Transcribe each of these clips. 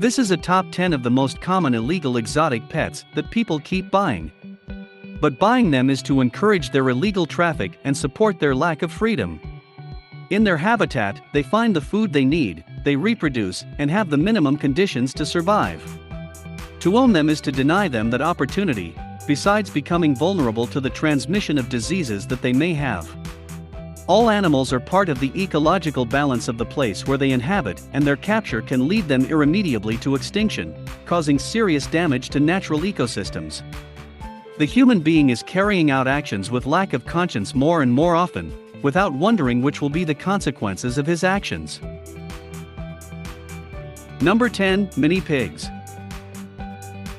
This is a top 10 of the most common illegal exotic pets that people keep buying. But buying them is to encourage their illegal traffic and support their lack of freedom. In their habitat, they find the food they need, they reproduce, and have the minimum conditions to survive. To own them is to deny them that opportunity, besides becoming vulnerable to the transmission of diseases that they may have. All animals are part of the ecological balance of the place where they inhabit, and their capture can lead them irremediably to extinction, causing serious damage to natural ecosystems. The human being is carrying out actions with lack of conscience more and more often, without wondering which will be the consequences of his actions. Number 10. Mini pigs.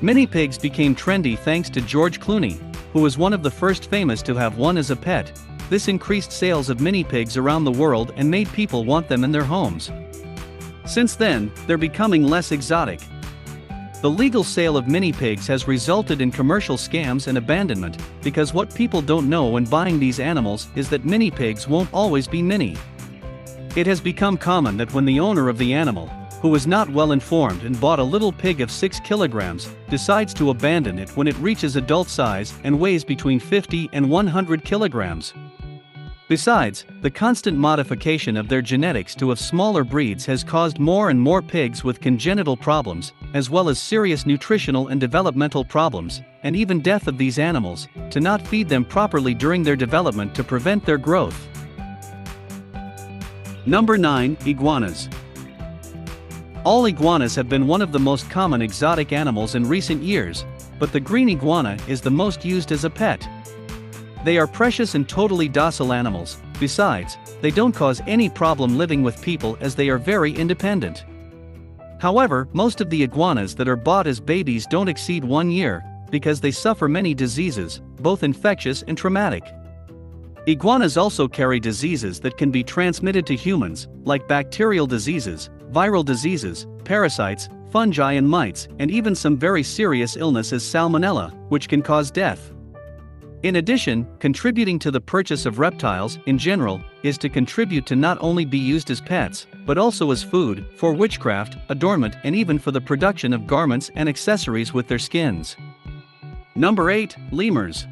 Mini pigs became trendy thanks to George Clooney, who was one of the first famous to have one as a pet. This increased sales of mini pigs around the world and made people want them in their homes. Since then, they're becoming less exotic. The legal sale of mini pigs has resulted in commercial scams and abandonment, because what people don't know when buying these animals is that mini pigs won't always be mini. It has become common that when the owner of the animal, who is not well informed and bought a little pig of 6 kilograms, decides to abandon it when it reaches adult size and weighs between 50 and 100 kilograms. Besides, the constant modification of their genetics to of smaller breeds has caused more and more pigs with congenital problems, as well as serious nutritional and developmental problems, and even death of these animals, to not feed them properly during their development to prevent their growth. Number 9. Iguanas. All iguanas have been one of the most common exotic animals in recent years, but the green iguana is the most used as a pet. They are precious and totally docile animals. Besides, they don't cause any problem living with people as they are very independent. However, most of the iguanas that are bought as babies don't exceed 1 year, because they suffer many diseases, both infectious and traumatic. Iguanas also carry diseases that can be transmitted to humans, like bacterial diseases, viral diseases, parasites, fungi and mites, and even some very serious illness as salmonella, which can cause death. In addition, contributing to the purchase of reptiles, in general, is to contribute to not only be used as pets, but also as food, for witchcraft, adornment, and even for the production of garments and accessories with their skins. Number 8. Lemurs.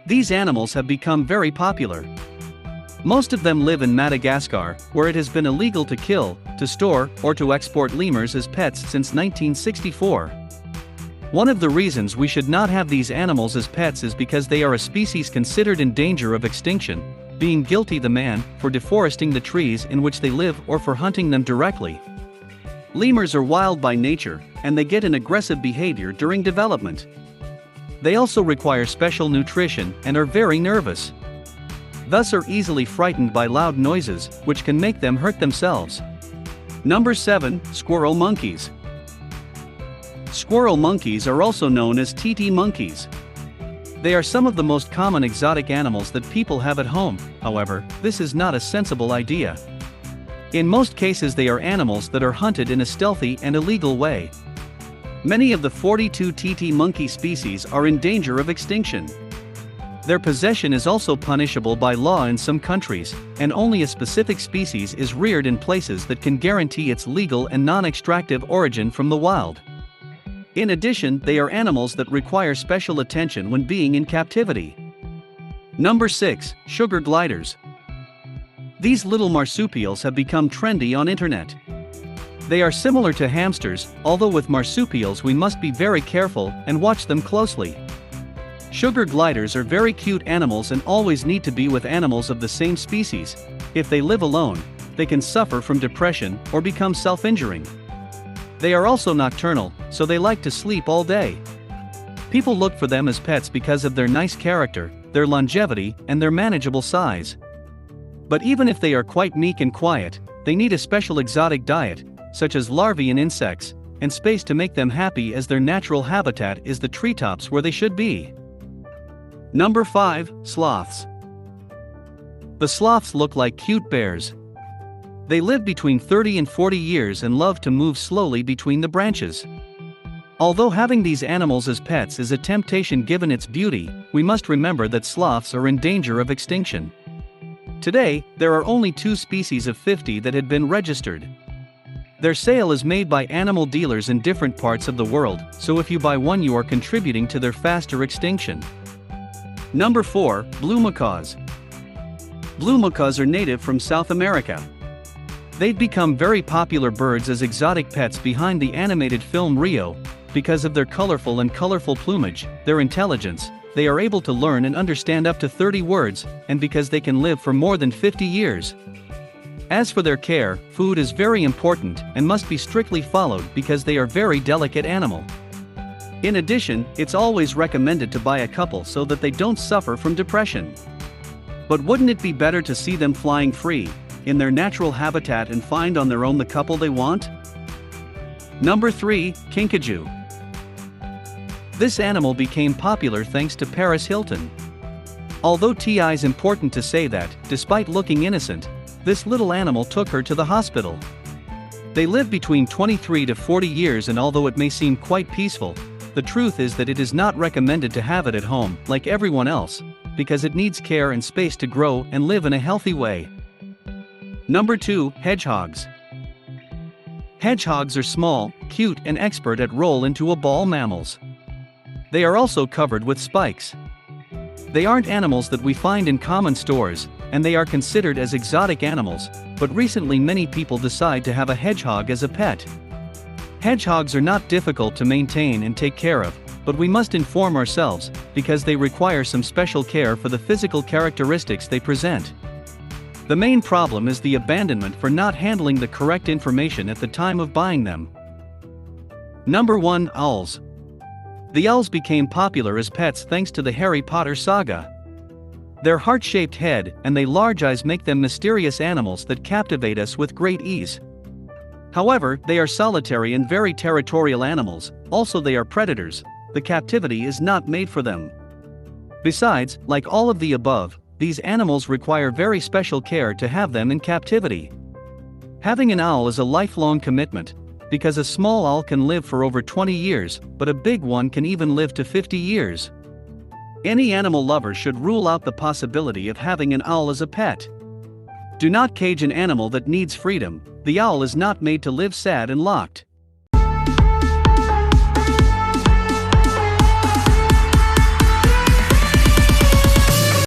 These animals have become very popular. Most of them live in Madagascar, where it has been illegal to kill, to store, or to export lemurs as pets since 1964. One of the reasons we should not have these animals as pets is because they are a species considered in danger of extinction, being guilty the man for deforesting the trees in which they live or for hunting them directly. Lemurs are wild by nature, and they get an aggressive behavior during development. They also require special nutrition and are very nervous. Thus are easily frightened by loud noises, which can make them hurt themselves. Number 7. Squirrel monkeys. Squirrel monkeys are also known as titi monkeys. They are some of the most common exotic animals that people have at home. However, this is not a sensible idea. In most cases they are animals that are hunted in a stealthy and illegal way. Many of the 42 titi monkey species are in danger of extinction. Their possession is also punishable by law in some countries, and only a specific species is reared in places that can guarantee its legal and non-extractive origin from the wild. In addition, they are animals that require special attention when being in captivity. Number 6. Sugar gliders. These little marsupials have become trendy on internet. They are similar to hamsters, although with marsupials we must be very careful and watch them closely. Sugar gliders are very cute animals and always need to be with animals of the same species. If they live alone, they can suffer from depression or become self-injuring. They are also nocturnal, so they like to sleep all day. People look for them as pets because of their nice character, their longevity, and their manageable size. But even if they are quite meek and quiet, they need a special exotic diet, such as larvae and insects, and space to make them happy, as their natural habitat is the treetops where they should be. Number 5. Sloths. The sloths look like cute bears. They live between 30 and 40 years and love to move slowly between the branches. Although having these animals as pets is a temptation given its beauty, we must remember that sloths are in danger of extinction. Today, there are only 2 species of 50 that had been registered. Their sale is made by animal dealers in different parts of the world, so if you buy one you are contributing to their faster extinction. Number 4. Blue macaws. Blue macaws are native from South America. They've become very popular birds as exotic pets behind the animated film Rio. Because of their colorful plumage, their intelligence, they are able to learn and understand up to 30 words, and because they can live for more than 50 years. As for their care, food is very important and must be strictly followed because they are very delicate animal. In addition, it's always recommended to buy a couple so that they don't suffer from depression. But wouldn't it be better to see them flying free, in their natural habitat and find on their own the couple they want? Number 3. Kinkajou. This animal became popular thanks to Paris Hilton. Although it's important to say that, despite looking innocent, this little animal took her to the hospital. They live between 23 to 40 years, and although it may seem quite peaceful, the truth is that it is not recommended to have it at home like everyone else, because it needs care and space to grow and live in a healthy way. Number 2. Hedgehogs. Hedgehogs are small, cute and expert at roll into a ball mammals. They are also covered with spikes. They aren't animals that we find in common stores, and they are considered as exotic animals, but recently many people decide to have a hedgehog as a pet. Hedgehogs are not difficult to maintain and take care of, but we must inform ourselves, because they require some special care for the physical characteristics they present. The main problem is the abandonment for not handling the correct information at the time of buying them. Number 1. Owls. The owls became popular as pets thanks to the Harry Potter saga. Their heart-shaped head and their large eyes make them mysterious animals that captivate us with great ease. However, they are solitary and very territorial animals, also they are predators. The captivity is not made for them. Besides, like all of the above, these animals require very special care to have them in captivity. Having an owl is a lifelong commitment, because a small owl can live for over 20 years, but a big one can even live to 50 years. Any animal lover should rule out the possibility of having an owl as a pet. Do not cage an animal that needs freedom. The owl is not made to live sad and locked.